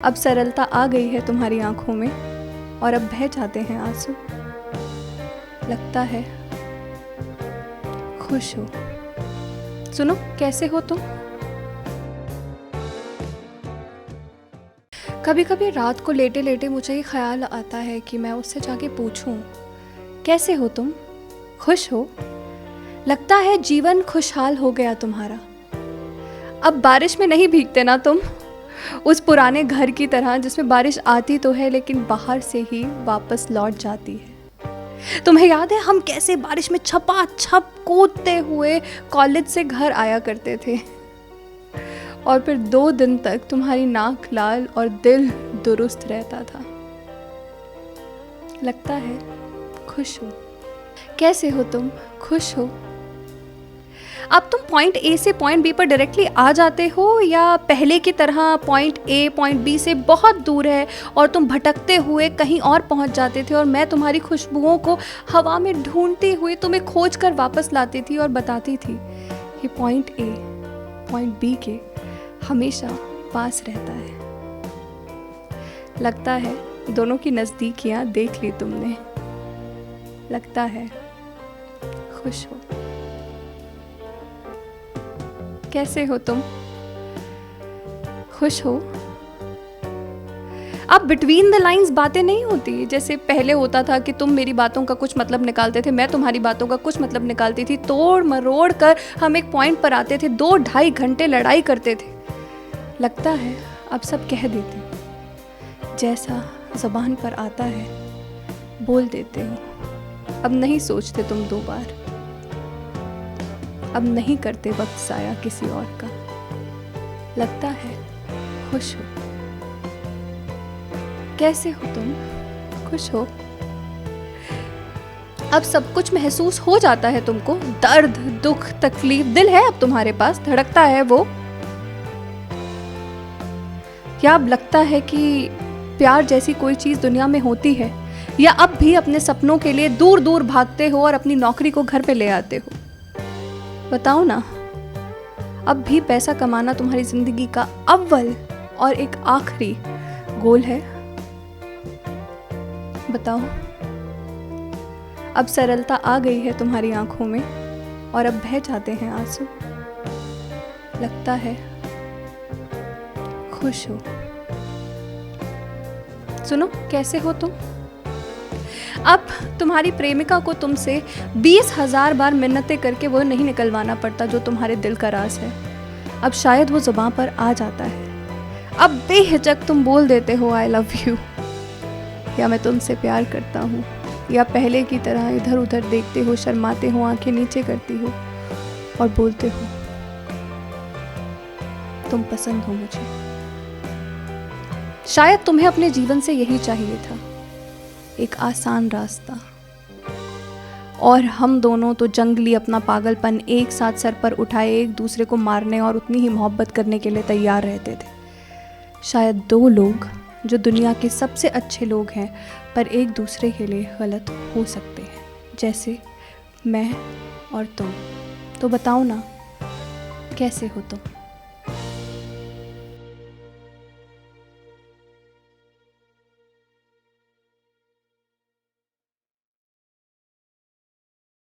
अब सरलता आ गई है तुम्हारी आंखों में और अब बह जाते हैं आंसू। लगता है खुश हो। सुनो कैसे हो तुम। कभी कभी रात को लेटे लेटे मुझे ये ख्याल आता है कि मैं उससे जाके पूछूं, कैसे हो तुम, खुश हो। लगता है जीवन खुशहाल हो गया तुम्हारा। अब बारिश में नहीं भीगते ना तुम, उस पुराने घर की तरह जिसमें बारिश आती तो है लेकिन बाहर से ही वापस लौट जाती है। तुम्हें याद है हम कैसे बारिश में छपाछप कूदते हुए कॉलेज से घर आया करते थे और फिर 2 दिन तक तुम्हारी नाक लाल और दिल दुरुस्त रहता था। लगता है खुश हो। कैसे हो तुम, खुश हो। अब तुम पॉइंट ए से पॉइंट बी पर डायरेक्टली आ जाते हो या पहले की तरह पॉइंट ए पॉइंट बी से बहुत दूर है और तुम भटकते हुए कहीं और पहुंच जाते थे और मैं तुम्हारी खुशबुओं को हवा में ढूंढती हुई तुम्हें खोज कर वापस लाती थी और बताती थी कि पॉइंट ए पॉइंट बी के हमेशा पास रहता है। लगता है दोनों की नज़दीकियां देख ली तुमने। लगता है खुश हो। कैसे हो तुम, खुश हो। अब बिटवीन द लाइंस बातें नहीं होती जैसे पहले होता था कि तुम मेरी बातों का कुछ मतलब निकालते थे, मैं तुम्हारी बातों का कुछ मतलब निकालती थी। तोड़ मरोड़ कर हम एक पॉइंट पर आते थे, 2-2.5 घंटे लड़ाई करते थे। लगता है अब सब कह देते, जैसा ज़बान पर आता है बोल देते हो। अब नहीं सोचते तुम 2 बार, अब नहीं करते वक्त ज़ाया किसी और का। लगता है खुश हो। कैसे हो तुम, खुश हो। अब सब कुछ महसूस हो जाता है तुमको, दर्द दुख तकलीफ। दिल है अब तुम्हारे पास, धड़कता है वो। या अब लगता है कि प्यार जैसी कोई चीज़ दुनिया में होती है, या अब भी अपने सपनों के लिए दूर दूर भागते हो और अपनी नौकरी को घर पे ले आते हो। बताओ ना, अब भी पैसा कमाना तुम्हारी जिंदगी का अव्वल और एक आखिरी गोल है। बताओ। अब सरलता आ गई है तुम्हारी आंखों में और अब बह जाते हैं आंसू। लगता है खुश हो। सुनो कैसे हो तुम। अब तुम्हारी प्रेमिका को तुमसे 20,000 बार मिन्नतें करके वो नहीं निकलवाना पड़ता जो तुम्हारे दिल का राज है। अब शायद वो जुबान पर आ जाता है। अब बेहिचक तुम बोल देते हो आई लव यू, या मैं तुमसे प्यार करता हूँ, या पहले की तरह इधर उधर देखते हो, शर्माते हो, आंखें नीचे करती हो और बोलते हो तुम पसंद हो मुझे। शायद तुम्हें अपने जीवन से यही चाहिए था, एक आसान रास्ता। और हम दोनों तो जंगली अपना पागलपन एक साथ सर पर उठाए एक दूसरे को मारने और उतनी ही मोहब्बत करने के लिए तैयार रहते थे। शायद 2 लोग जो दुनिया के सबसे अच्छे लोग हैं पर एक दूसरे के लिए गलत हो सकते हैं, जैसे मैं और तुम। तो बताओ ना कैसे हो तुम।